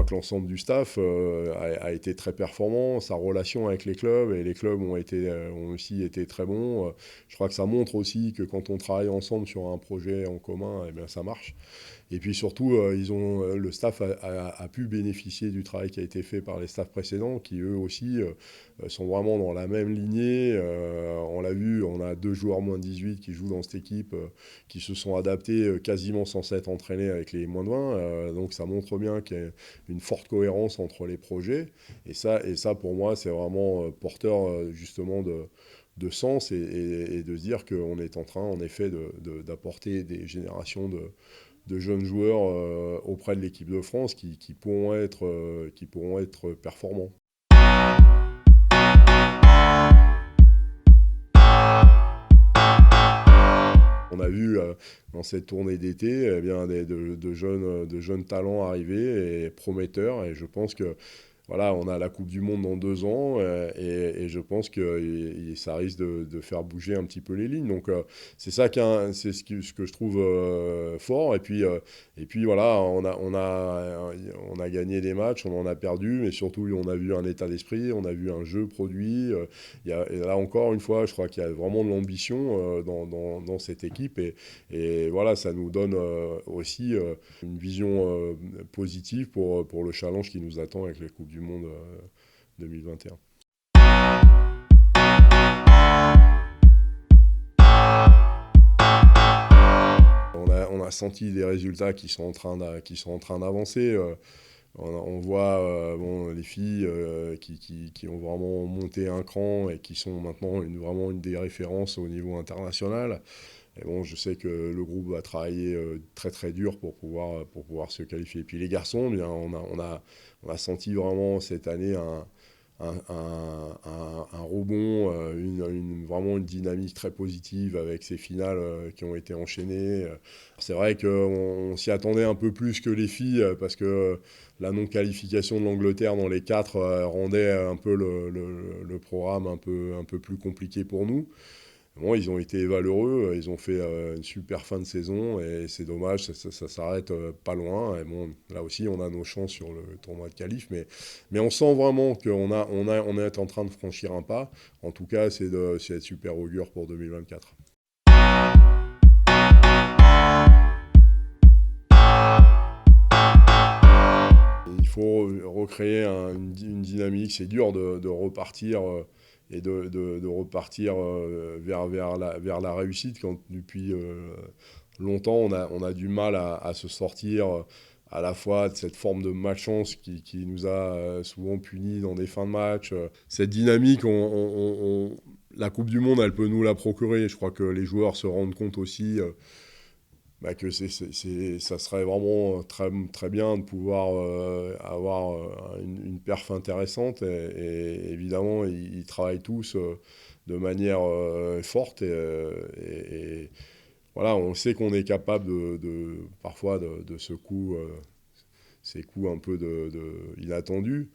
que l'ensemble du staff a été très performant, sa relation avec les clubs, et les clubs ont aussi été très bons. Je crois que ça montre aussi que quand on travaille ensemble sur un projet en commun, eh bien, ça marche. Et puis surtout, le staff a pu bénéficier du travail qui a été fait par les staffs précédents, qui eux aussi sont vraiment dans la même lignée. On l'a vu, on a 2 joueurs moins de 18 qui jouent dans cette équipe, qui se sont adaptés quasiment sans s'être entraînés avec les moins de 20. Donc ça montre bien qu'il y a une forte cohérence entre les projets. Et ça pour moi, c'est vraiment porteur justement de sens et de se dire qu'on est en train, en effet, d'apporter des générations de jeunes joueurs auprès de l'équipe de France qui pourront être performants. On a vu dans cette tournée d'été eh bien, de jeunes talents arriver et prometteurs. Et je pense que voilà, on a la Coupe du Monde dans 2 ans et je pense que ça risque de faire bouger un petit peu les lignes. Donc c'est ça c'est ce que je trouve fort. Et puis voilà, on a gagné des matchs, on en a perdu, mais surtout on a vu un état d'esprit, on a vu un jeu produit. Et là encore une fois, je crois qu'il y a vraiment de l'ambition dans cette équipe. Et voilà, ça nous donne aussi une vision positive pour le challenge qui nous attend avec les Coupes du Monde 2021. On a senti des résultats qui sont en train d'avancer. On voit bon, les filles qui ont vraiment monté un cran et qui sont maintenant vraiment une des références au niveau international. Et bon, je sais que le groupe va travailler très très dur pour pouvoir se qualifier. Et puis les garçons, eh bien, on a senti vraiment cette année un rebond, vraiment une dynamique très positive avec ces finales qui ont été enchaînées. C'est vrai qu'on s'y attendait un peu plus que les filles parce que la non-qualification de l'Angleterre dans les 4 rendait un peu le programme un peu plus compliqué pour nous. Bon, ils ont été valeureux, ils ont fait une super fin de saison et c'est dommage, ça s'arrête pas loin. Et bon, là aussi, on a nos chances sur le tournoi de qualif, mais on sent vraiment on est en train de franchir un pas. En tout cas, c'est de super augure pour 2024. Il faut recréer une dynamique, c'est dur de repartir et de repartir vers la réussite quand depuis longtemps on a du mal à se sortir à la fois de cette forme de malchance qui nous a souvent punis dans des fins de match. Cette dynamique, la Coupe du Monde, elle peut nous la procurer. Je crois que les joueurs se rendent compte aussi que ça serait vraiment très, très bien de pouvoir avoir une perf intéressante. Et évidemment, ils travaillent tous de manière forte. Et voilà, on sait qu'on est capable parfois de ces coups un peu inattendus.